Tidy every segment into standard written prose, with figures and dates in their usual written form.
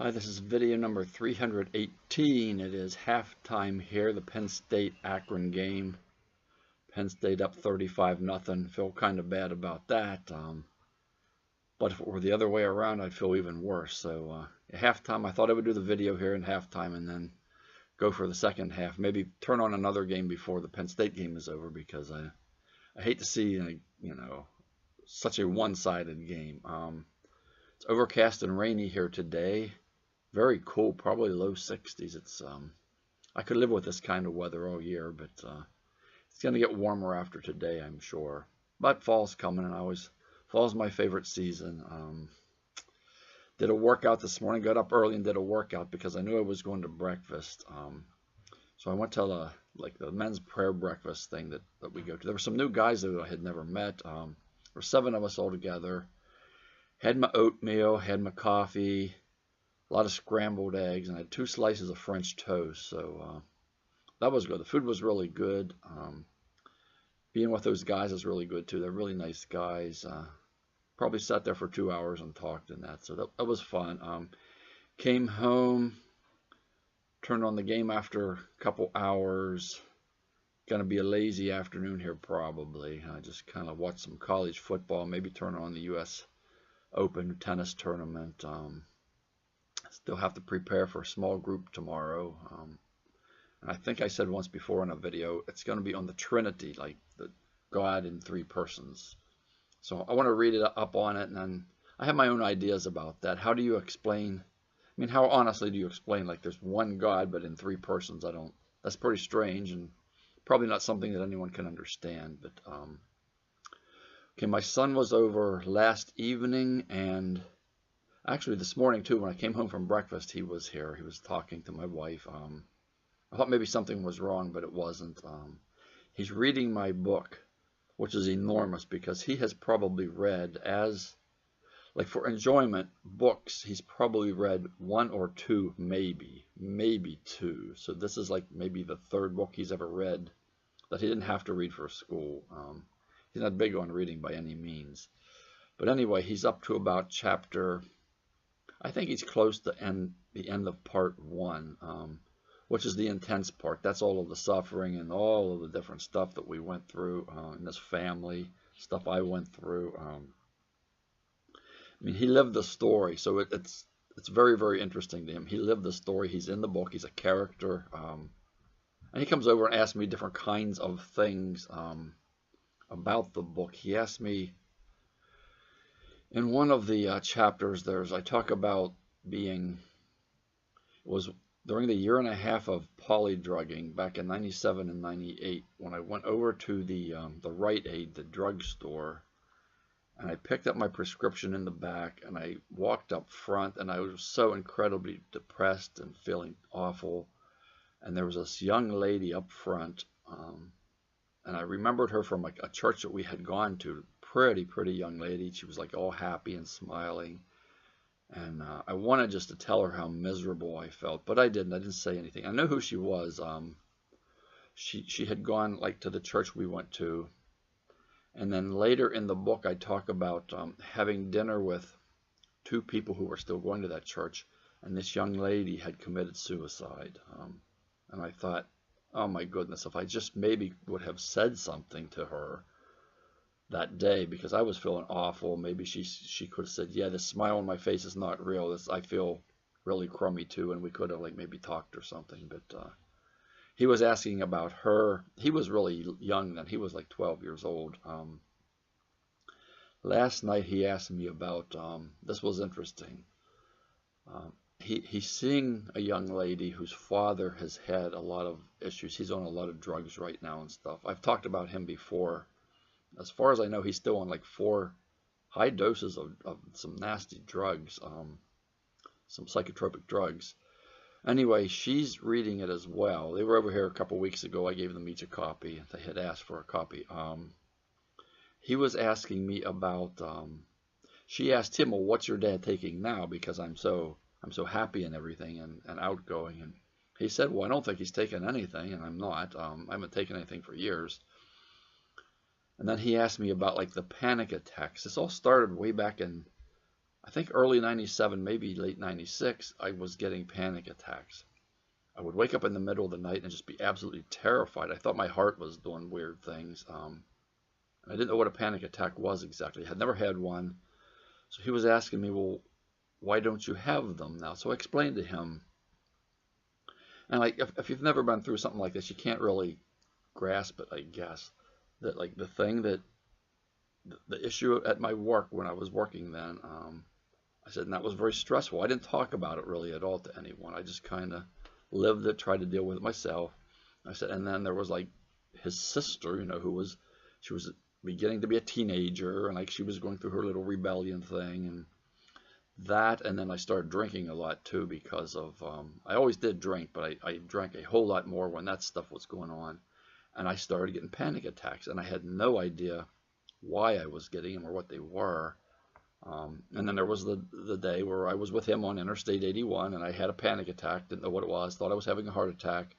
Hi, this is video number 318. It is halftime here, the Penn State-Akron game. Penn State up 35-0. Feel kind of bad about that. But if it were the other way around, I'd feel even worse. So at halftime, I thought I would do the video here in halftime and then go for the second half. Maybe turn on another game before the Penn State game is over because I hate to see such a one-sided game. It's overcast and rainy here today. Very cool, probably low 60s. It's I could live with this kind of weather all year, but it's going to get warmer after today, I'm sure. But fall's coming, and fall's my favorite season. Did a workout this morning. Got up early and did a workout because I knew I was going to breakfast. So I went to the men's prayer breakfast thing that we go to. There were some new guys that I had never met. There were 7 of us all together. Had my oatmeal, had my coffee, a lot of scrambled eggs, and I had 2 slices of French toast. So that was good. The food was really good. Being with those guys is really good too. They're really nice guys. Probably sat there for 2 hours and talked and that. So that was fun. Came home, turned on the game after a couple hours. Gonna be a lazy afternoon here probably. I just kind of watched some college football. Maybe turn on the U.S. Open tennis tournament. Still have to prepare for a small group tomorrow. And I think I said once before in a video, it's going to be on the Trinity, like the God in 3 persons. So I want to read it up on it, and then I have my own ideas about that. How do you explain? I mean, how honestly do you explain like there's one God but in 3 persons? That's pretty strange and probably not something that anyone can understand. But okay, my son was over last evening, and actually this morning too, when I came home from breakfast, he was here. He was talking to my wife. I thought maybe something was wrong, but it wasn't. He's reading my book, which is enormous because he has probably read, for enjoyment books, he's probably read 1 or 2, maybe 2. So this is like maybe the 3rd book he's ever read that he didn't have to read for school. He's not big on reading by any means. But anyway, he's up to about chapter, I think he's close to the end of part 1, which is the intense part. That's all of the suffering and all of the different stuff that we went through in this family, stuff I went through. I mean, he lived the story, so it's very, very interesting to him. He lived the story. He's in the book. He's a character. And he comes over and asks me different kinds of things about the book. He asked me, in one of the chapters, I talk about during the year and a half of polydrugging back in 97 and 98, when I went over to the Rite Aid, the drugstore, and I picked up my prescription in the back, and I walked up front, and I was so incredibly depressed and feeling awful. And there was this young lady up front, and I remembered her from a church that we had gone to. Pretty young lady. She was like all happy and smiling. And I wanted just to tell her how miserable I felt, but I didn't. I didn't say anything. I know who she was. She had gone to the church we went to. And then later in the book, I talk about having dinner with 2 people who were still going to that church. And this young lady had committed suicide. And I thought, oh my goodness, if I just maybe would have said something to her that day, because I was feeling awful. Maybe she could have said, yeah, this smile on my face is not real. I feel really crummy too, and we could have maybe talked or something. But he was asking about her. He was really young then. He was like 12 years old. Last night he asked me about, this was interesting. He's seeing a young lady whose father has had a lot of issues. He's on a lot of drugs right now and stuff. I've talked about him before. As far as I know, he's still on 4 high doses of some nasty drugs, some psychotropic drugs. Anyway, she's reading it as well. They were over here a couple weeks ago. I gave them each a copy. They had asked for a copy. He was asking me about, she asked him, well, what's your dad taking now? Because I'm so happy and everything and outgoing. And he said, well, I don't think he's taken anything, and I'm not. I haven't taken anything for years. And then he asked me about the panic attacks. This all started way back in, I I think early 97, maybe late 96, I was getting panic attacks. I would wake up in the middle of the night and just be absolutely terrified. I thought my heart was doing weird things. I didn't know what a panic attack was exactly. I had never had one. So he was asking me, well, why don't you have them now? So I explained to him. And like, if you've never been through something like this, you can't really grasp it, I guess. That like the issue at my work when I was working then, I said, and that was very stressful. I didn't talk about it really at all to anyone. I just kind of lived it, tried to deal with it myself. I said, and then there was like his sister, you know, she was beginning to be a teenager, and like she was going through her little rebellion thing, and that, and then I started drinking a lot too because of, I always did drink, but I drank a whole lot more when that stuff was going on, and I started getting panic attacks, and I had no idea why I was getting them or what they were. And then there was the day where I was with him on Interstate 81, and I had a panic attack, didn't know what it was, thought I was having a heart attack,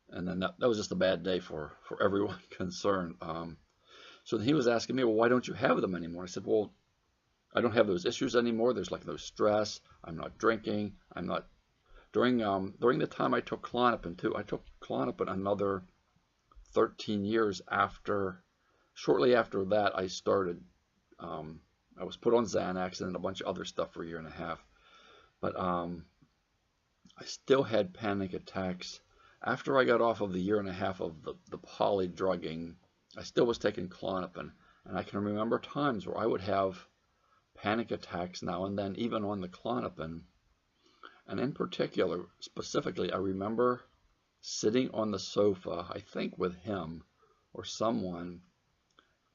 and then that was just a bad day for everyone concerned. So he was asking me, well, why don't you have them anymore? I said, well, I don't have those issues anymore. There's like no stress. I'm not drinking. I'm not during the time I took Klonopin too. I took Klonopin another 13 years after. Shortly after that, I started. I was put on Xanax and a bunch of other stuff for a year and a half. But I still had panic attacks after I got off of the year and a half of the poly drugging. I still was taking Klonopin, and I can remember times where I would have panic attacks now and then, even on the Klonopin. And in particular, specifically, I remember sitting on the sofa, I think with him or someone,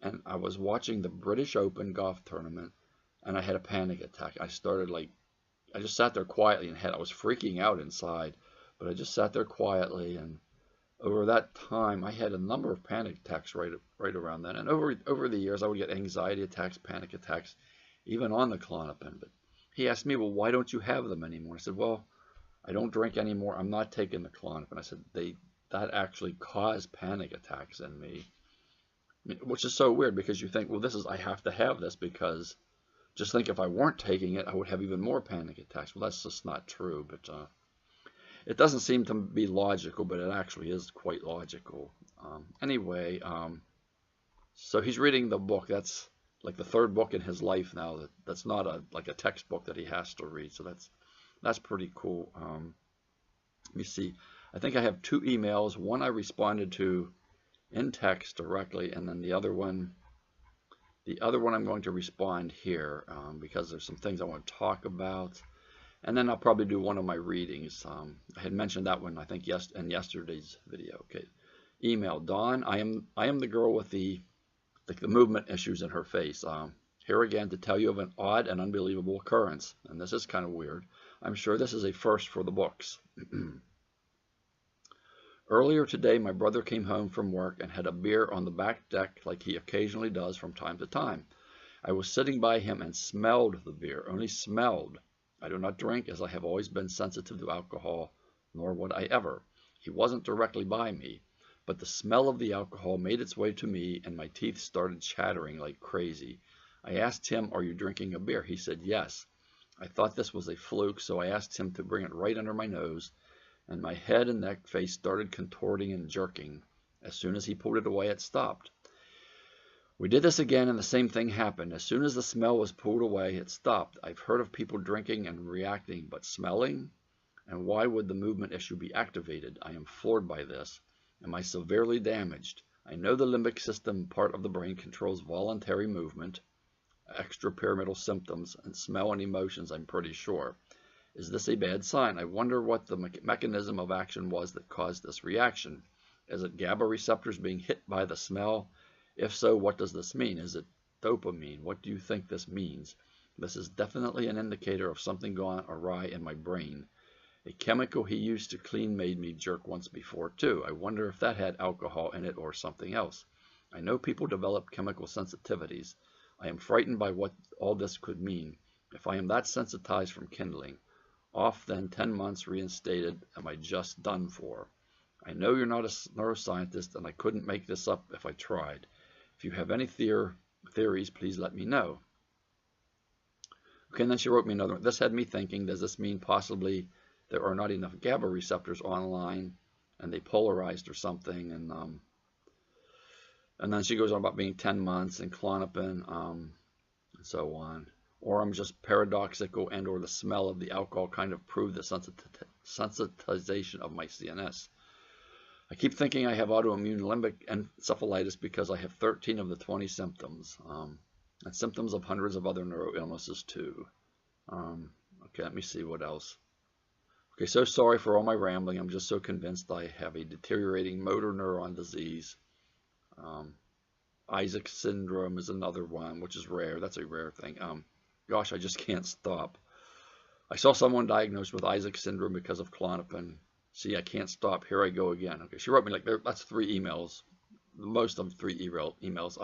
and I was watching the British Open golf tournament, and I had a panic attack. I just sat there quietly and I was freaking out inside, but I just sat there quietly, and over that time, I had a number of panic attacks right around then. And over the years, I would get anxiety attacks, panic attacks, even on the Klonopin. But he asked me, well, why don't you have them anymore? I said, well, I don't drink anymore. I'm not taking the Klonopin. I said, that actually caused panic attacks in me, which is so weird because you think, well, I have to have this because just think if I weren't taking it, I would have even more panic attacks. Well, that's just not true. But it doesn't seem to be logical, but it actually is quite logical. Anyway, so he's reading the book. That's like the third book in his life now. That's not like a textbook that he has to read. So that's pretty cool. Let me see. I think I have 2 emails. One I responded to in text directly, and then the other one I'm going to respond here because there's some things I want to talk about. And then I'll probably do one of my readings. I had mentioned that one, I think, in yesterday's video. Okay, email Dawn. I am the girl with the movement issues in her face. Here again to tell you of an odd and unbelievable occurrence, and this is kind of weird. I'm sure this is a first for the books. Earlier today, my brother came home from work and had a beer on the back deck like he occasionally does from time to time. I was sitting by him and smelled the beer, only smelled. I do not drink, as I have always been sensitive to alcohol, nor would I ever. He wasn't directly by me, but the smell of the alcohol made its way to me, and my teeth started chattering like crazy. I asked him, are you drinking a beer? He said yes. I thought this was a fluke, so I asked him to bring it right under my nose, and my head and neck face started contorting and jerking. As soon as he pulled it away, it stopped. We did this again, and the same thing happened. As soon as the smell was pulled away, it stopped. I've heard of people drinking and reacting, but smelling? And why would the movement issue be activated? I am floored by this. Am I severely damaged? I know the limbic system part of the brain controls voluntary movement, extrapyramidal symptoms, and smell and emotions, I'm pretty sure. Is this a bad sign? I wonder what the mechanism of action was that caused this reaction. Is it GABA receptors being hit by the smell? If so, what does this mean? Is it dopamine? What do you think this means? This is definitely an indicator of something gone awry in my brain. A chemical he used to clean made me jerk once before too. I wonder if that had alcohol in it or something else. I know people develop chemical sensitivities. I am frightened by what all this could mean. If I am that sensitized from kindling, off then 10 months reinstated, am I just done for? I know you're not a neuroscientist, and I couldn't make this up if I tried. If you have any theories, please let me know. Okay, and then she wrote me another one. This had me thinking, does this mean possibly there are not enough GABA receptors online and they polarized or something? And then she goes on about being 10 months and Klonopin, and so on. Or I'm just paradoxical, and or the smell of the alcohol kind of proved the sensitization of my CNS. I keep thinking I have autoimmune limbic encephalitis because I have 13 of the 20 symptoms, and symptoms of hundreds of other neuro illnesses too. Okay, let me see what else. Okay, so sorry for all my rambling. I'm just so convinced I have a deteriorating motor neuron disease. Isaac's syndrome is another one, which is rare. That's a rare thing. Gosh, I just can't stop. I saw someone diagnosed with Isaac's syndrome because of Klonopin. See, I can't stop. Here I go again. Okay, she wrote me like, that's 3 emails. Most of them 3 emails.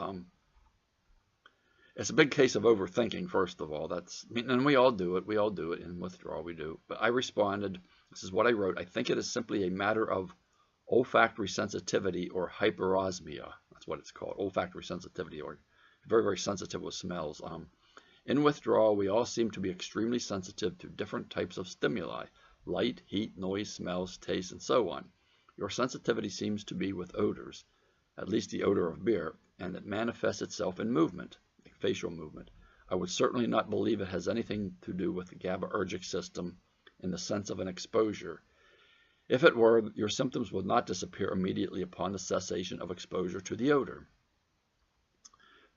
It's a big case of overthinking, first of all. And we all do it. We all do it in withdrawal. We do. But I responded. This is what I wrote. I think it is simply a matter of olfactory sensitivity or hyperosmia. That's what it's called. Olfactory sensitivity, or very, very sensitive with smells. In withdrawal, we all seem to be extremely sensitive to different types of stimuli: light, heat, noise, smells, taste, and so on. Your sensitivity seems to be with odors, at least the odor of beer, and it manifests itself in movement, like facial movement. I would certainly not believe it has anything to do with the GABAergic system in the sense of an exposure. If it were, your symptoms would not disappear immediately upon the cessation of exposure to the odor.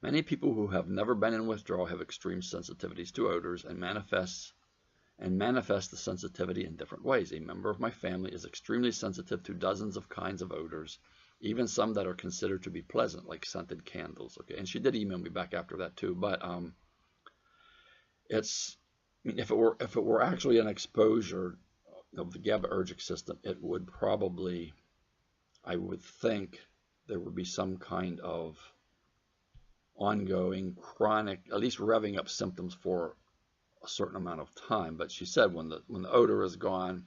Many people who have never been in withdrawal have extreme sensitivities to odors and manifest the sensitivity in different ways. A member of my family is extremely sensitive to dozens of kinds of odors, even some that are considered to be pleasant, like scented candles. Okay, and she did email me back after that too. But if it were actually an exposure of the GABAergic system, it would probably, I would think, there would be some kind of ongoing chronic, at least revving up symptoms for a certain amount of time. But she said when the odor is gone,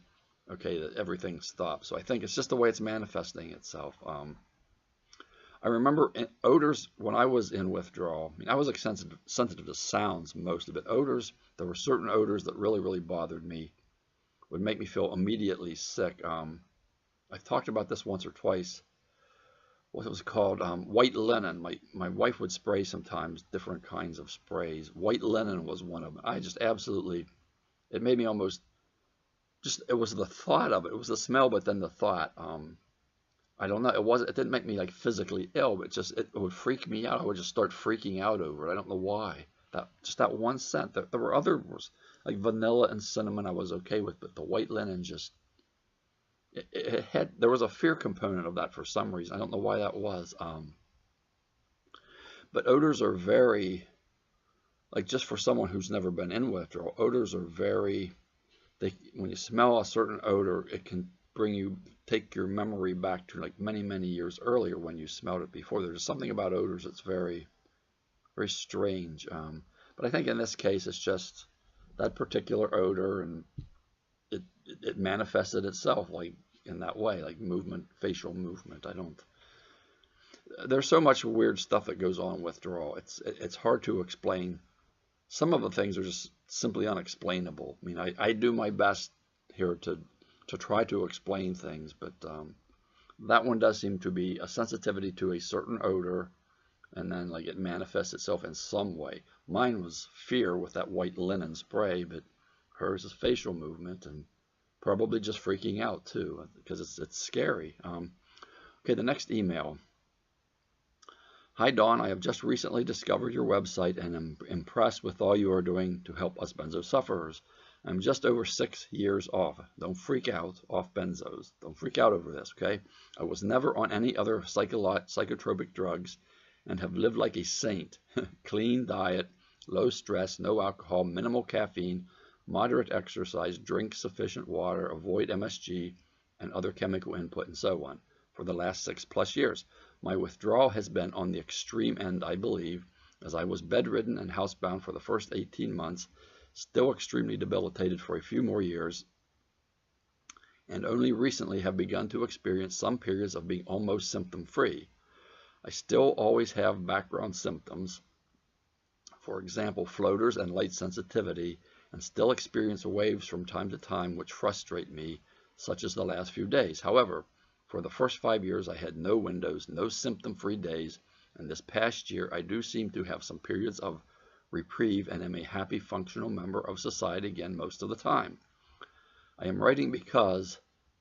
okay, that everything stops. So I think it's just the way it's manifesting itself. I remember odors when I was in withdrawal. I mean, I was like sensitive to sounds most of it. Odors, there were certain odors that really, really bothered me, would make me feel immediately sick. I've talked about this once or twice. What it was called, white linen. My wife would spray sometimes different kinds of sprays. White linen was one of them. I just absolutely, it made me almost, it was the thought of it. It was the smell, but then the thought. I don't know. It didn't make me like physically ill, but it would freak me out. I would just start freaking out over it. I don't know why. That one scent. There were others like vanilla and cinnamon I was okay with, but the white linen just, there was a fear component of that for some reason. I don't know why that was. But odors are very, like, just for someone who's never been in withdrawal, odors are very, when you smell a certain odor, it can take your memory back to like many, many years earlier when you smelled it before. There's something about odors that's very, very strange. But I think in this case, it's just that particular odor, and it manifested itself like in that way, like movement, facial movement. There's so much weird stuff that goes on in withdrawal. It's hard to explain. Some of the things are just simply unexplainable. I mean, I do my best here to try to explain things, but that one does seem to be a sensitivity to a certain odor, and then like it manifests itself in some way. Mine was fear with that white linen spray, but hers is facial movement and probably just freaking out too, because it's scary. Okay, the next email. Hi Dawn, I have just recently discovered your website and am impressed with all you are doing to help us benzo sufferers. I'm just over 6 years off. Don't freak out, off benzos. Don't freak out over this, okay? I was never on any other psychotropic drugs and have lived like a saint. Clean diet, low stress, no alcohol, minimal caffeine, moderate exercise, drink sufficient water, avoid MSG and other chemical input, and so on, for the last 6+ years. My withdrawal has been on the extreme end, I believe, as I was bedridden and housebound for the first 18 months, still extremely debilitated for a few more years, and only recently have begun to experience some periods of being almost symptom-free. I still always have background symptoms for example, floaters and light sensitivity, and still experience waves from time to time which frustrate me, such as the last few days. However, for the first 5 years I had no windows, no symptom-free days, and this past year I do seem to have some periods of reprieve and am a happy, functional member of society again most of the time. I am writing because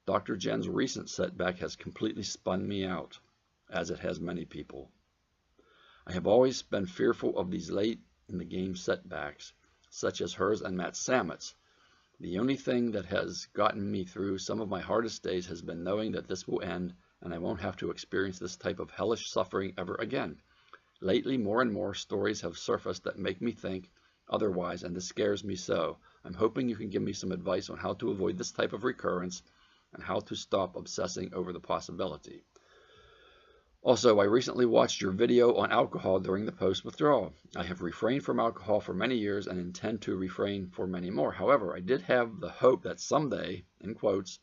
Dr. Jen's recent setback has completely spun me out, as it has many people. I have always been fearful of these late in the game setbacks, such as hers and Matt Samet's. The only thing that has gotten me through some of my hardest days has been knowing that this will end and I won't have to experience this type of hellish suffering ever again. Lately, more and more stories have surfaced that make me think otherwise, and this scares me so. I'm hoping you can give me some advice on how to avoid this type of recurrence and how to stop obsessing over the possibility. Also, I recently watched your video on alcohol during the post-withdrawal. I have refrained from alcohol for many years and intend to refrain for many more. However, I did have the hope that someday, in quotes,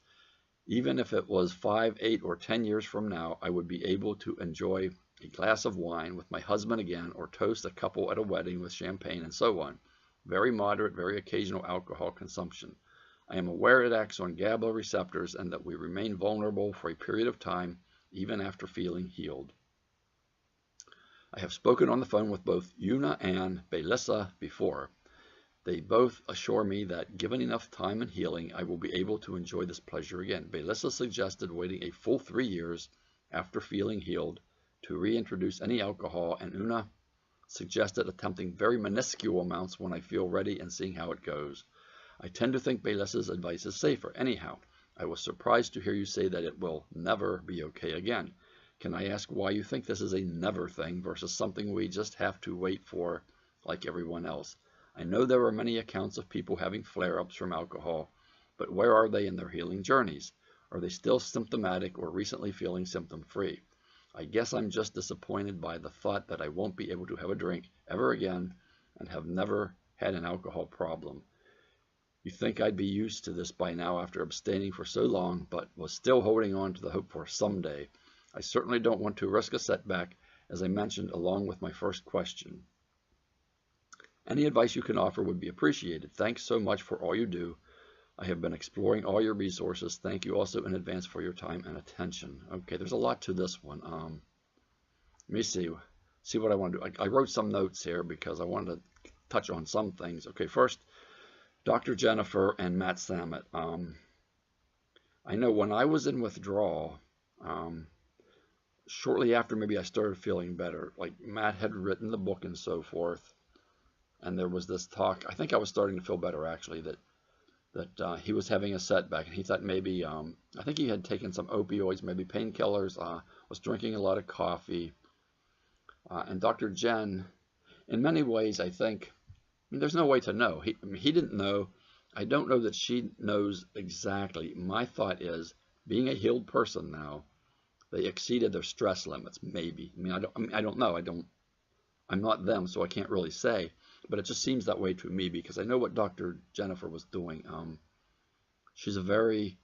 even if it was 5, 8, or 10 years from now, I would be able to enjoy a glass of wine with my husband again, or toast a couple at a wedding with champagne and so on. Very moderate, very occasional alcohol consumption. I am aware it acts on GABA receptors and that we remain vulnerable for a period of time even after feeling healed. I have spoken on the phone with both Una and Belissa before. They both assure me that given enough time and healing, I will be able to enjoy this pleasure again. Belissa suggested waiting a full 3 years after feeling healed to reintroduce any alcohol, and Una suggested attempting very minuscule amounts when I feel ready and seeing how it goes. I tend to think Belissa's advice is safer. Anyhow, I was surprised to hear you say that it will never be okay again. Can I ask why you think this is a never thing versus something we just have to wait for like everyone else? I know there are many accounts of people having flare-ups from alcohol, but where are they in their healing journeys? Are they still symptomatic or recently feeling symptom-free? I guess I'm just disappointed by the thought that I won't be able to have a drink ever again and have never had an alcohol problem. You think I'd be used to this by now after abstaining for so long, but was still holding on to the hope for someday. I certainly don't want to risk a setback, as I mentioned along with my first question. Any advice you can offer would be appreciated. Thanks so much for all you do. I have been exploring all your resources. Thank you also in advance for your time and attention. Okay, there's a lot to this one. Let me see what I want to do. I wrote some notes here because I wanted to touch on some things. Okay, first, Dr. Jennifer and Matt Samet. I know when I was in withdrawal, shortly after maybe I started feeling better, like Matt had written the book and so forth, and there was this talk, I think I was starting to feel better actually, that he was having a setback, and he thought maybe, I think he had taken some opioids, maybe painkillers, was drinking a lot of coffee, and Dr. Jen, in many ways, I think, there's no way to know. He didn't know. I don't know that she knows exactly. My thought is, being a healed person now, they exceeded their stress limits, maybe. I don't know. I'm not them, so I can't really say. But it just seems that way to me because I know what Dr. Jennifer was doing. She's a very,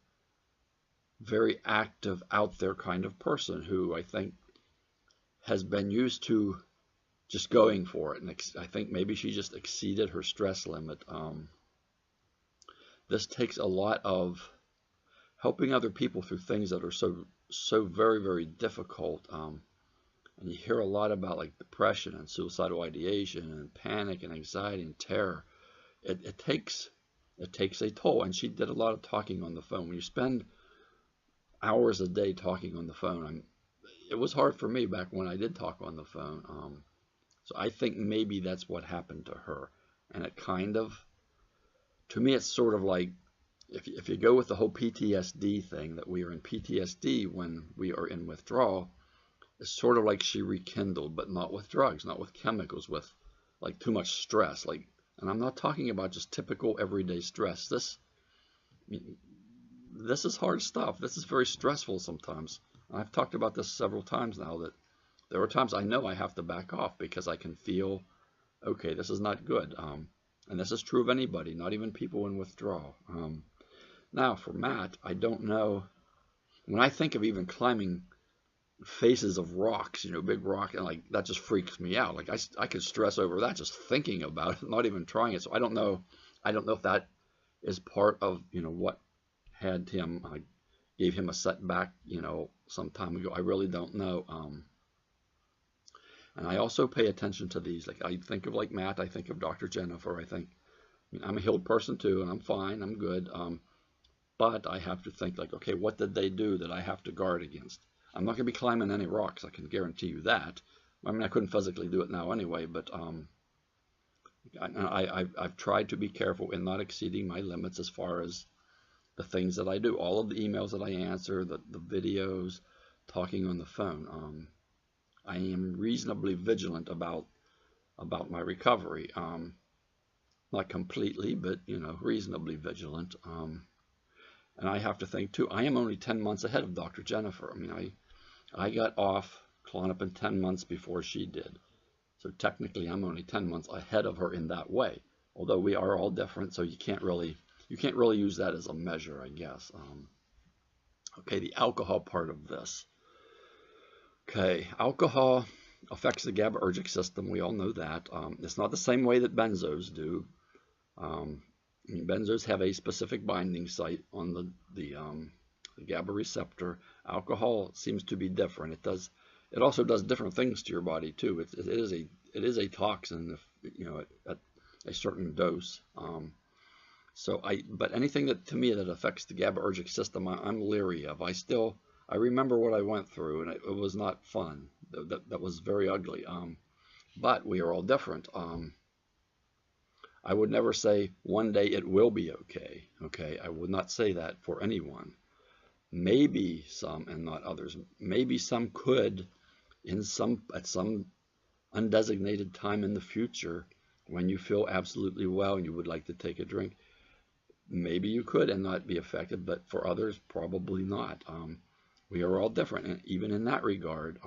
very active, out there kind of person who I think has been used to just going for it. And I think maybe she just exceeded her stress limit. This takes a lot of helping other people through things that are so very, very difficult. And you hear a lot about like depression and suicidal ideation and panic and anxiety and terror. It takes a toll. And she did a lot of talking on the phone. When you spend hours a day talking on the phone, it was hard for me back when I did talk on the phone. So I think maybe that's what happened to her. And it kind of, to me, it's sort of like, if you go with the whole PTSD thing, that we are in PTSD when we are in withdrawal, it's sort of like she rekindled, but not with drugs, not with chemicals, with like too much stress. And I'm not talking about just typical everyday stress. This is hard stuff. This is very stressful sometimes. I've talked about this several times now, that there are times I know I have to back off because I can feel, okay, this is not good. And this is true of anybody, not even people in withdrawal. Now, for Matt, I don't know. When I think of even climbing faces of rocks, big rock, and like that just freaks me out. Like I could stress over that just thinking about it, not even trying it. So I don't know if that is part of what had him gave him a setback some time ago. I really don't know. And I also pay attention to these. Like I think of like Matt, I think of Dr. Jennifer. I mean, I'm a healed person too, and I'm fine, I'm good. But I have to think like, okay, what did they do that I have to guard against? I'm not going to be climbing any rocks, I can guarantee you that. I mean, I couldn't physically do it now anyway, but I've tried to be careful in not exceeding my limits as far as the things that I do. All of the emails that I answer, the videos, talking on the phone. I am reasonably vigilant about my recovery. Not completely, but reasonably vigilant. And I have to think too, I am only 10 months ahead of Dr. Jennifer. I mean, I got off Klonopin 10 months before she did. So technically I'm only 10 months ahead of her in that way. Although we are all different, so you can't really use that as a measure, I guess. Okay, the alcohol part of this. Okay, alcohol affects the GABAergic system. We all know that. It's not the same way that benzos do. Benzos have a specific binding site on the GABA receptor. Alcohol seems to be different. It also does different things to your body too. It is a toxin, at a certain dose. But anything that to me that affects the GABAergic system, I'm leery of. I remember what I went through, and it was not fun. That was very ugly. But we are all different. I would never say one day it will be okay. Okay, I would not say that for anyone. Maybe some and not others. Maybe some could at some undesignated time in the future when you feel absolutely well and you would like to take a drink. Maybe you could and not be affected, but for others, probably not. We are all different, and even in that regard.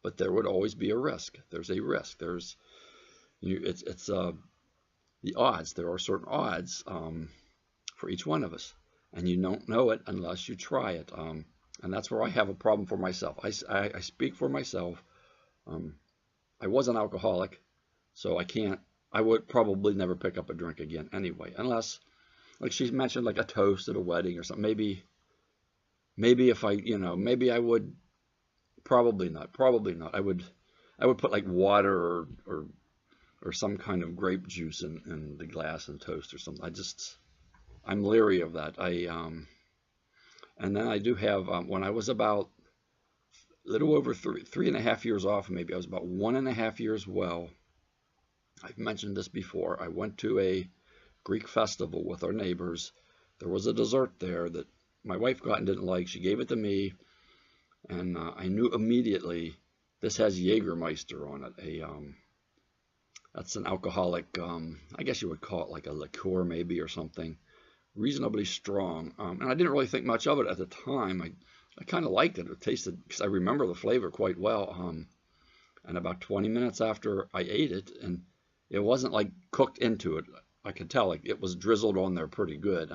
But there would always be a risk. There's a risk. It's the odds. There are certain odds for each one of us, and you don't know it unless you try it. And that's where I have a problem for myself. I speak for myself. I was an alcoholic, so I would probably never pick up a drink again anyway, unless, like she mentioned, like a toast at a wedding or something. Maybe if maybe I would. Probably not. I would put like water or some kind of grape juice in the glass and toast or something. I'm leery of that. And then I do have, when I was about a little over 3.5 years off, maybe I was about 1.5 years well. I've mentioned this before. I went to a Greek festival with our neighbors. There was a dessert there that my wife got and didn't like. She gave it to me, and I knew immediately this has Jägermeister on it. That's an alcoholic, I guess you would call it like a liqueur maybe or something, reasonably strong. And I didn't really think much of it at the time. I kind of liked it. It tasted, because I remember the flavor quite well. And about 20 minutes after I ate it, and it wasn't like cooked into it. I could tell like it was drizzled on there pretty good.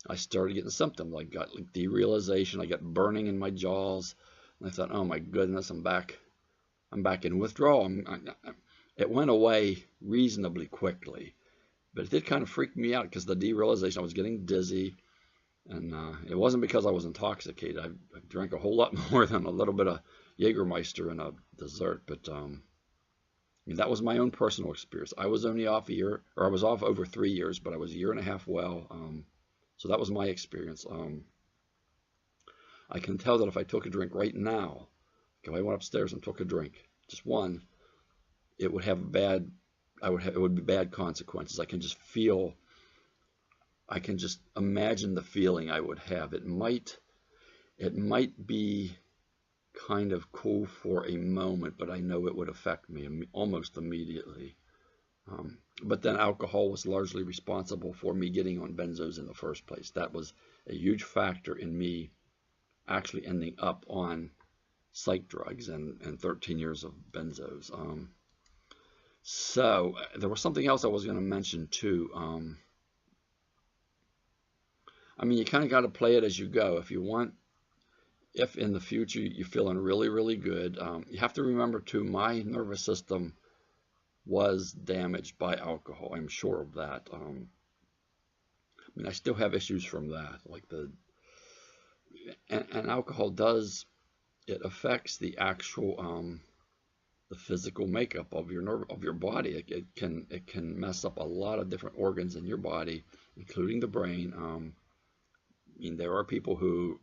I started getting symptoms. I got like derealization. I got burning in my jaws. And I thought, oh my goodness, I'm back in withdrawal. It went away reasonably quickly, but it did kind of freak me out because the derealization, I was getting dizzy, and it wasn't because I was intoxicated. I drank a whole lot more than a little bit of Jägermeister and a dessert, but I mean, that was my own personal experience. I was only off a year, or I was off over 3 years, but I was 1.5 years well. So that was my experience. I can tell that if I took a drink right now, if I went upstairs and took a drink, just one, it would have it would be bad consequences. I can just imagine the feeling I would have. It might be kind of cool for a moment, but I know it would affect me almost immediately. But then alcohol was largely responsible for me getting on benzos in the first place. That was a huge factor in me actually ending up on psych drugs and 13 years of benzos. So there was something else I was going to mention too. I mean, you kind of got to play it as you go. If if in the future you're feeling really, really good, you have to remember too, my nervous system was damaged by alcohol. I'm sure of that. I mean, I still have issues from that, like and alcohol does, it affects the actual the physical makeup of your body. It can mess up a lot of different organs in your body, including the brain. I mean, there are people who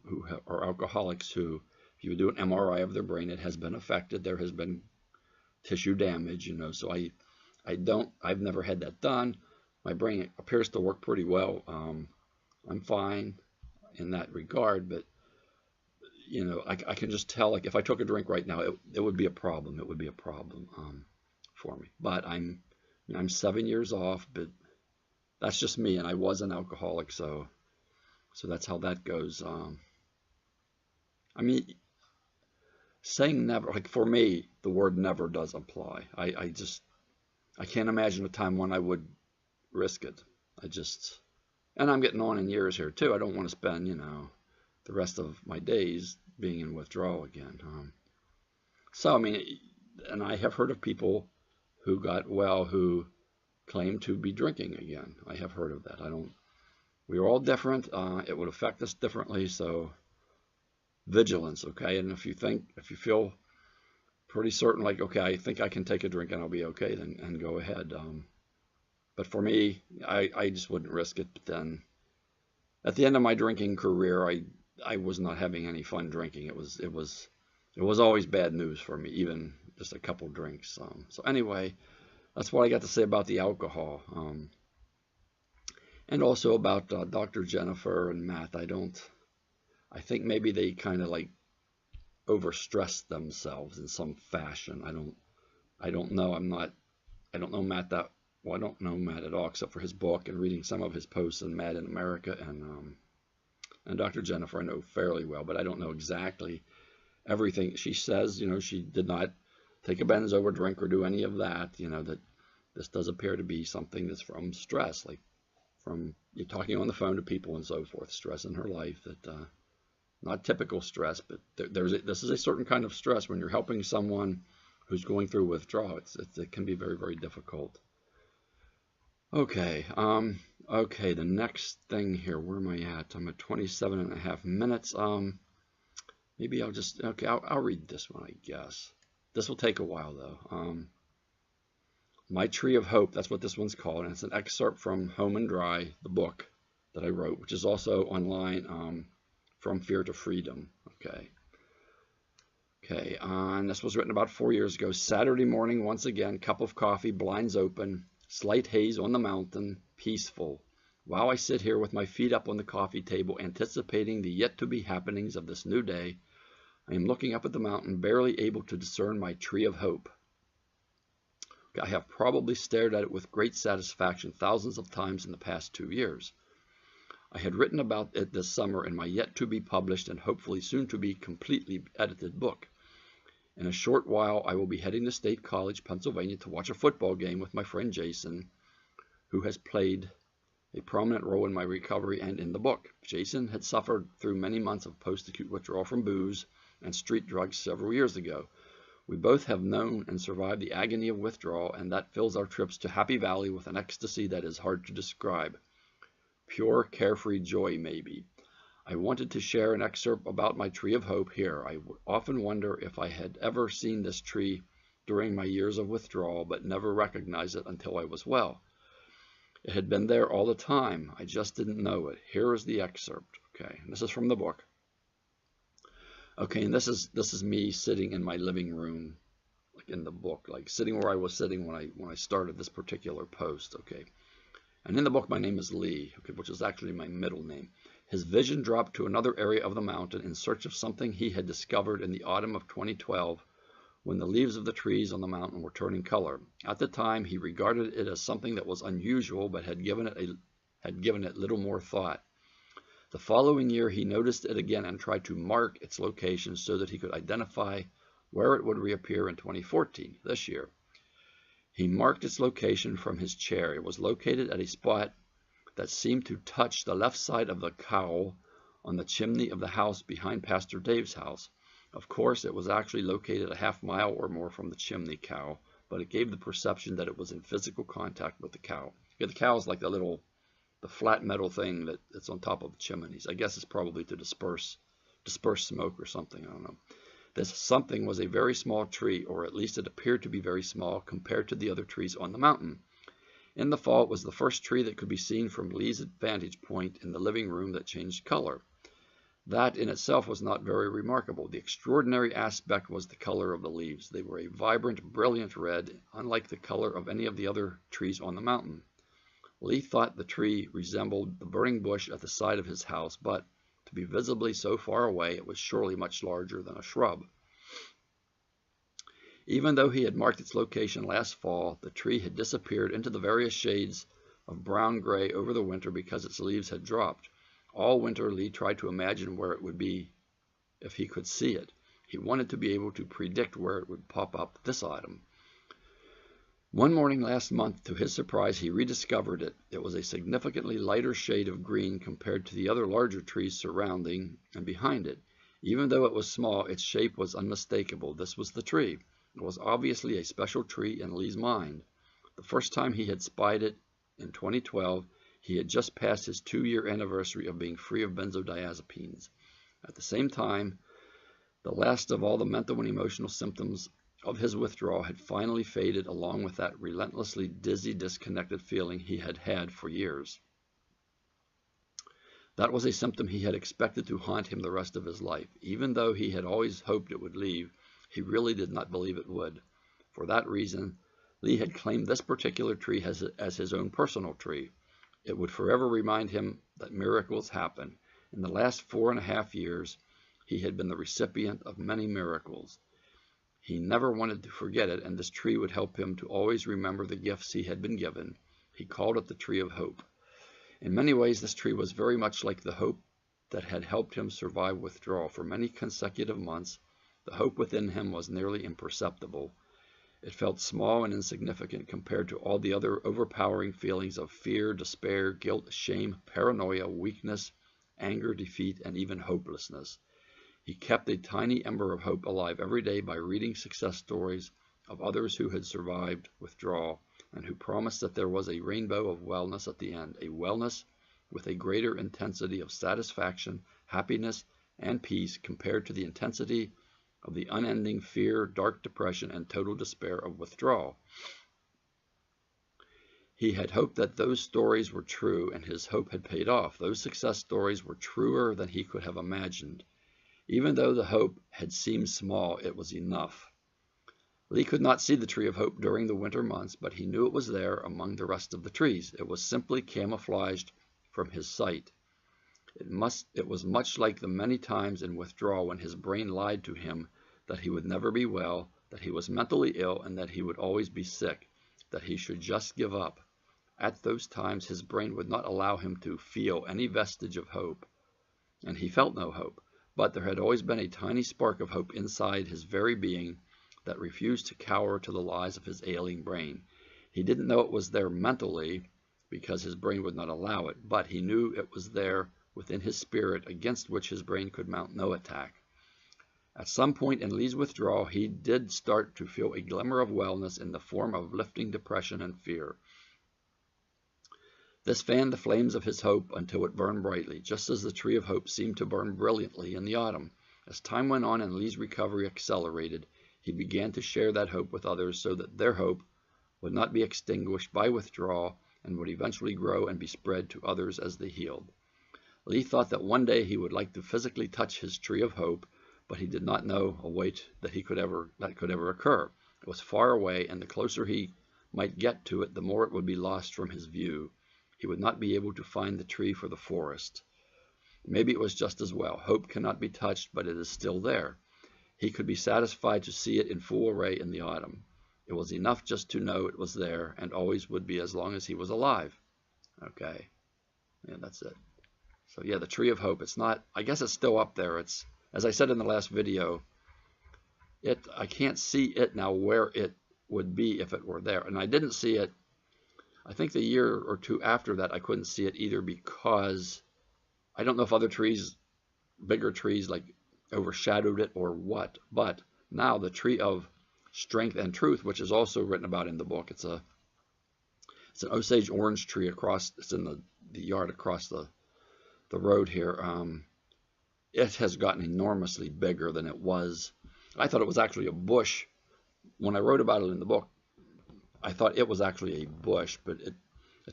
are alcoholics who, if you do an MRI of their brain, it has been affected. There has been tissue damage, you know. So I've never had that done. My brain appears to work pretty well. I'm fine in that regard, but you know, I can just tell, like, if I took a drink right now, it would be a problem. It would be a problem for me. But I'm 7 years off, but that's just me, and I was an alcoholic, so that's how that goes. I mean, saying never, like for me, the word never does apply. I can't imagine a time when I would risk it. And I'm getting on in years here too. I don't want to spend, you know, the rest of my days being in withdrawal again. So, I mean, and I have heard of people who got well who claim to be drinking again. I have heard of that. We're all different. It would affect us differently. So vigilance, okay? And if you feel pretty certain, like, okay, I think I can take a drink and I'll be okay, then go ahead. But for me, I just wouldn't risk it. But then at the end of my drinking career, I was not having any fun drinking. It was always bad news for me, even just a couple drinks. So anyway, that's what I got to say about the alcohol. And also about Dr. Jennifer and Matt. I think maybe they kind of like overstressed themselves in some fashion. I don't know. I don't know Matt that well. I don't know Matt at all, except for his book and reading some of his posts in Mad in America, and Dr. Jennifer I know fairly well, but I don't know exactly everything she says. You know, she did not take a benzo or drink or do any of that. You know, that this does appear to be something that's from stress, like from you talking on the phone to people and so forth, stress in her life that not typical stress, but this is a certain kind of stress when you're helping someone who's going through withdrawal. It can be very, very difficult. Okay, okay, the next thing here, where am I at? I'm at 27.5 minutes. Maybe I'll just, okay, I'll read this one, I guess. This will take a while, though. My Tree of Hope, that's what this one's called, and it's an excerpt from Home and Dry, the book that I wrote, which is also online, From Fear to Freedom. Okay, and this was written about 4 years ago. Saturday morning, once again, cup of coffee, blinds open, slight haze on the mountain, peaceful. While I sit here with my feet up on the coffee table, anticipating the yet-to-be happenings of this new day, I am looking up at the mountain, barely able to discern my Tree of Hope. I have probably stared at it with great satisfaction thousands of times in the past 2 years. I had written about it this summer in my yet-to-be-published and hopefully soon-to-be completely edited book. In a short while, I will be heading to State College, Pennsylvania, to watch a football game with my friend Jason, who has played a prominent role in my recovery and in the book. Jason had suffered through many months of post-acute withdrawal from booze and street drugs several years ago. We both have known and survived the agony of withdrawal, and that fills our trips to Happy Valley with an ecstasy that is hard to describe. Pure, carefree joy, maybe. I wanted to share an excerpt about my Tree of Hope here. I often wonder if I had ever seen this tree during my years of withdrawal, but never recognized it until I was well. It had been there all the time. I just didn't know it. Here is the excerpt. Okay, and this is from the book. Okay, and this is me sitting in my living room, like in the book, like sitting where I was sitting when I started this particular post. Okay, and in the book my name is Lee, okay, which is actually my middle name. His vision dropped to another area of the mountain in search of something he had discovered in the autumn of 2012, when the leaves of the trees on the mountain were turning color. At the time, he regarded it as something that was unusual, but had given it little more thought. The following year, he noticed it again and tried to mark its location so that he could identify where it would reappear in 2014, this year. He marked its location from his chair. It was located at a spot that seemed to touch the left side of the cowl on the chimney of the house behind Pastor Dave's house. Of course, it was actually located a half-mile or more from the chimney cow, but it gave the perception that it was in physical contact with the cow. Yeah, the cow is like the flat metal thing that's on top of the chimneys. I guess it's probably to disperse smoke or something. I don't know. This something was a very small tree, or at least it appeared to be very small compared to the other trees on the mountain. In the fall, it was the first tree that could be seen from Lee's vantage point in the living room that changed color. That in itself was not very remarkable. The extraordinary aspect was the color of the leaves. They were a vibrant, brilliant red, unlike the color of any of the other trees on the mountain. Lee thought the tree resembled the burning bush at the side of his house, but to be visibly so far away, it was surely much larger than a shrub. Even though he had marked its location last fall, the tree had disappeared into the various shades of brown-gray over the winter because its leaves had dropped. All winter, Lee tried to imagine where it would be if he could see it. He wanted to be able to predict where it would pop up this autumn. One morning last month, to his surprise, he rediscovered it. It was a significantly lighter shade of green compared to the other larger trees surrounding and behind it. Even though it was small, its shape was unmistakable. This was the tree. It was obviously a special tree in Lee's mind. The first time he had spied it, in 2012, he had just passed his 2-year anniversary of being free of benzodiazepines. At the same time, the last of all the mental and emotional symptoms of his withdrawal had finally faded, along with that relentlessly dizzy, disconnected feeling he had had for years. That was a symptom he had expected to haunt him the rest of his life. Even though he had always hoped it would leave, he really did not believe it would. For that reason, Lee had claimed this particular tree as his own personal tree. It would forever remind him that miracles happen. In the last 4.5 years, he had been the recipient of many miracles. He never wanted to forget it, and this tree would help him to always remember the gifts he had been given. He called it the Tree of Hope. In many ways, this tree was very much like the hope that had helped him survive withdrawal. For many consecutive months, the hope within him was nearly imperceptible. It felt small and insignificant compared to all the other overpowering feelings of fear, despair, guilt, shame, paranoia, weakness, anger, defeat, and even hopelessness. He kept a tiny ember of hope alive every day by reading success stories of others who had survived withdrawal and who promised that there was a rainbow of wellness at the end, a wellness with a greater intensity of satisfaction, happiness, and peace compared to the intensity of the unending fear, dark depression, and total despair of withdrawal. He had hoped that those stories were true, and his hope had paid off. Those success stories were truer than he could have imagined. Even though the hope had seemed small, it was enough. Lee could not see the Tree of Hope during the winter months, but he knew it was there among the rest of the trees. It was simply camouflaged from his sight. It was much like the many times in withdrawal when his brain lied to him that he would never be well, that he was mentally ill, and that he would always be sick, that he should just give up. At those times, his brain would not allow him to feel any vestige of hope, and he felt no hope. But there had always been a tiny spark of hope inside his very being that refused to cower to the lies of his ailing brain. He didn't know it was there mentally, because his brain would not allow it, but he knew it was there within his spirit, against which his brain could mount no attack. At some point in Lee's withdrawal, he did start to feel a glimmer of wellness in the form of lifting depression and fear. This fanned the flames of his hope until it burned brightly, just as the Tree of Hope seemed to burn brilliantly in the autumn. As time went on and Lee's recovery accelerated, he began to share that hope with others so that their hope would not be extinguished by withdrawal and would eventually grow and be spread to others as they healed. Lee thought that one day he would like to physically touch his Tree of Hope, but he did not know a way that could ever occur. It was far away, and the closer he might get to it, the more it would be lost from his view. He would not be able to find the tree for the forest. Maybe it was just as well. Hope cannot be touched, but it is still there. He could be satisfied to see it in full array in the autumn. It was enough just to know it was there, and always would be as long as he was alive. Okay. Yeah, that's it. So yeah, the Tree of Hope. It's not, I guess it's still up there. It's, as I said in the last video, I can't see it now where it would be if it were there. And I didn't see it, I think the year or two after that, I couldn't see it either because I don't know if other trees bigger trees like overshadowed it or what. But now the tree of strength and truth, which is also written about in the book, it's an Osage orange tree across. It's in the yard across the road here. It has gotten enormously bigger than it was. I thought it was actually a bush. When I wrote about it in the book, I thought it was actually a bush, but it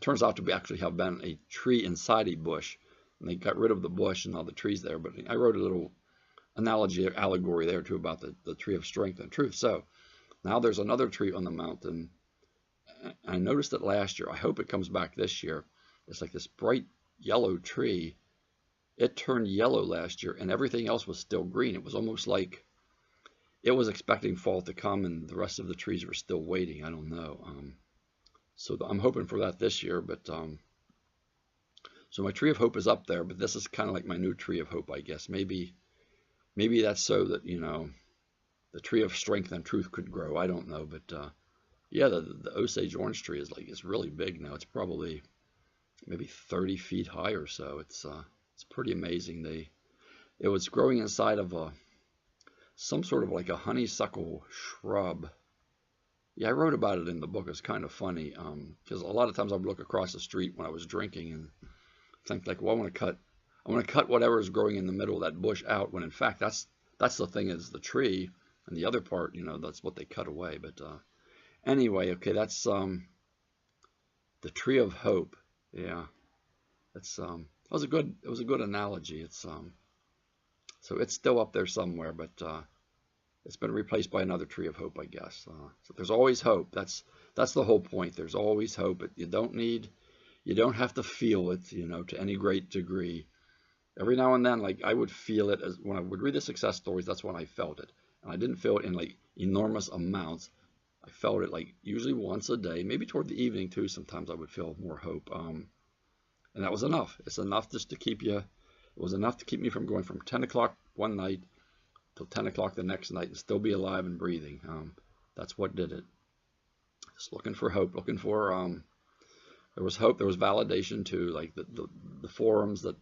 turns out to be actually have been a tree inside a bush. And they got rid of the bush and all the trees there. But I wrote a little analogy or allegory there too about the tree of strength and truth. So now there's another tree on the mountain. I noticed it last year. I hope it comes back this year. It's like this bright yellow tree. It turned yellow last year and everything else was still green. It was almost like it was expecting fall to come and the rest of the trees were still waiting. I don't know. So I'm hoping for that this year. But so my tree of hope is up there, but this is kind of like my new tree of hope, I guess. Maybe that's so that, you know, the tree of strength and truth could grow. I don't know. But yeah, the Osage orange tree is really big now. It's probably maybe 30 feet high or so. It's pretty amazing. It was growing inside of some sort of like a honeysuckle shrub. Yeah, I wrote about it in the book. It's kind of funny because a lot of times I would look across the street when I was drinking and think like, well, I want to cut whatever is growing in the middle of that bush out. When in fact that's the thing, is the tree, and the other part, you know, that's what they cut away. But anyway, okay, that's the tree of hope. Yeah, that's it was a good analogy. It's so it's still up there somewhere, but it's been replaced by another tree of hope, I guess. So there's always hope. That's the whole point. There's always hope. You don't have to feel it, you know, to any great degree. Every now and then, like I would feel it as when I would read the success stories. That's when I felt it, and I didn't feel it in like enormous amounts. I felt it like usually once a day, maybe toward the evening too. Sometimes I would feel more hope, and that was enough. It's enough just to keep you. It was enough to keep me from going from 10 o'clock one night till 10 o'clock the next night and still be alive and breathing. That's what did it. Just looking for hope, looking for, there was hope, there was validation too, like the forums that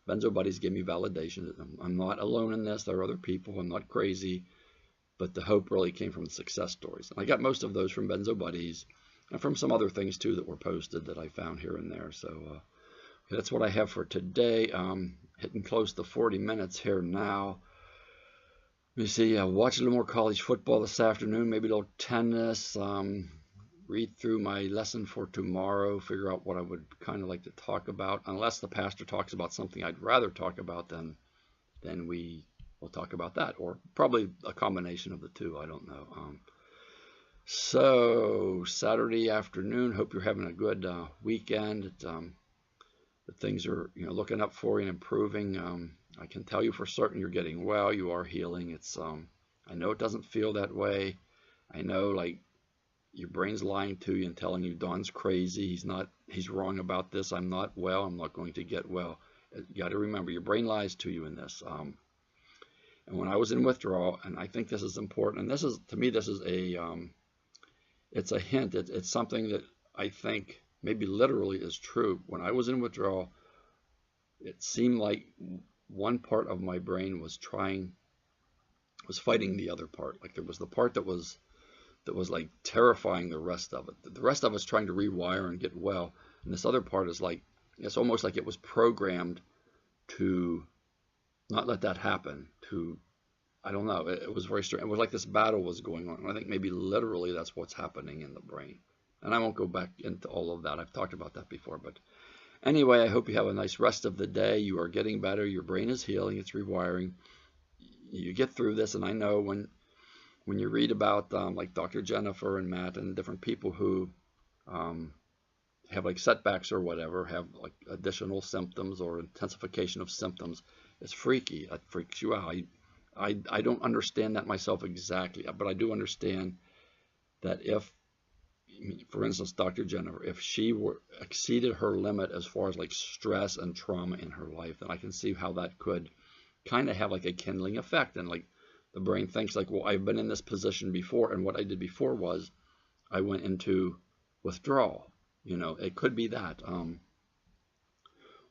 Benzo Buddies gave me validation. I'm not alone in this, there are other people, I'm not crazy, but the hope really came from the success stories. And I got most of those from Benzo Buddies and from some other things too that were posted that I found here and there. So that's what I have for today. Hitting close to 40 minutes here now. Let me see, watch a little more college football this afternoon, maybe a little tennis, read through my lesson for tomorrow, figure out what I would kind of like to talk about. Unless the pastor talks about something I'd rather talk about, then we will talk about that, or probably a combination of the two, I don't know. So Saturday afternoon, hope you're having a good weekend. That things are, you know, looking up for you and improving. I can tell you for certain you're getting well, you are healing. It's I know it doesn't feel that way. I know, like, your brain's lying to you and telling you Don's crazy, he's wrong about this, I'm not well, I'm not going to get well. You got to remember, your brain lies to you in this. And when I was in withdrawal, and I think this is important, and this is, to me, this is it's a hint, it's something that I think maybe literally is true. When I was in withdrawal, it seemed like one part of my brain was fighting the other part. Like there was the part that was like terrifying the rest of it. The rest of us trying to rewire and get well, and this other part is like, it's almost like it was programmed to not let that happen. I don't know. It was very strange. It was like this battle was going on. And I think maybe literally that's what's happening in the brain. And I won't go back into all of that. I've talked about that before. But anyway, I hope you have a nice rest of the day. You are getting better. Your brain is healing. It's rewiring. You get through this. And I know when you read about like Dr. Jennifer and Matt and different people who have like setbacks or whatever, have like additional symptoms or intensification of symptoms, it's freaky. It freaks you out. I don't understand that myself exactly, but I do understand that if, for instance, Dr. Jennifer, if she exceeded her limit as far as like stress and trauma in her life, then I can see how that could kind of have like a kindling effect. And like the brain thinks like, well, I've been in this position before, and what I did before was I went into withdrawal. You know, it could be that.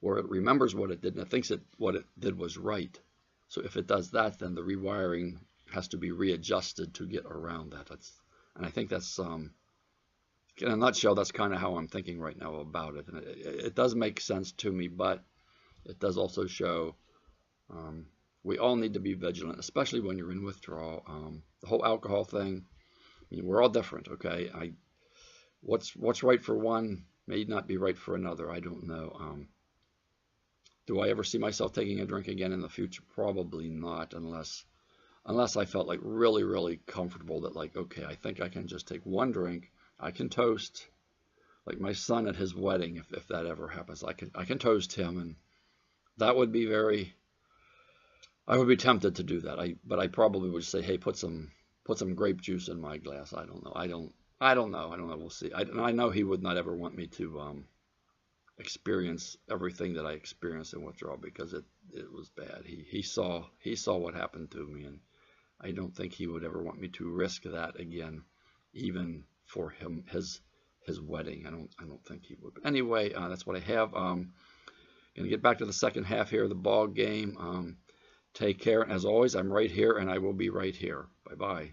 or it remembers what it did and it thinks what it did was right. So if it does that, then the rewiring has to be readjusted to get around that. And I think that's in a nutshell, that's kind of how I'm thinking right now about it. And it does make sense to me, but it does also show we all need to be vigilant, especially when you're in withdrawal. The whole alcohol thing, I mean, we're all different, okay? What's right for one may not be right for another. I don't know. Do I ever see myself taking a drink again in the future? Probably not, unless I felt like really, really comfortable that, like, okay, I think I can just take one drink. I can toast, like my son at his wedding, if that ever happens. I can toast him, and that would be I would be tempted to do that. But I probably would say, hey, put some grape juice in my glass. I don't know. I don't know. We'll see. I know he would not ever want me to experience everything that I experienced in withdrawal, because it was bad. He saw what happened to me, and I don't think he would ever want me to risk that again, even for his wedding. I don't think he would. But anyway, that's what I have. Gonna get back to the second half here of the ball game. Take care. As always, I'm right here, and I will be right here. Bye-bye.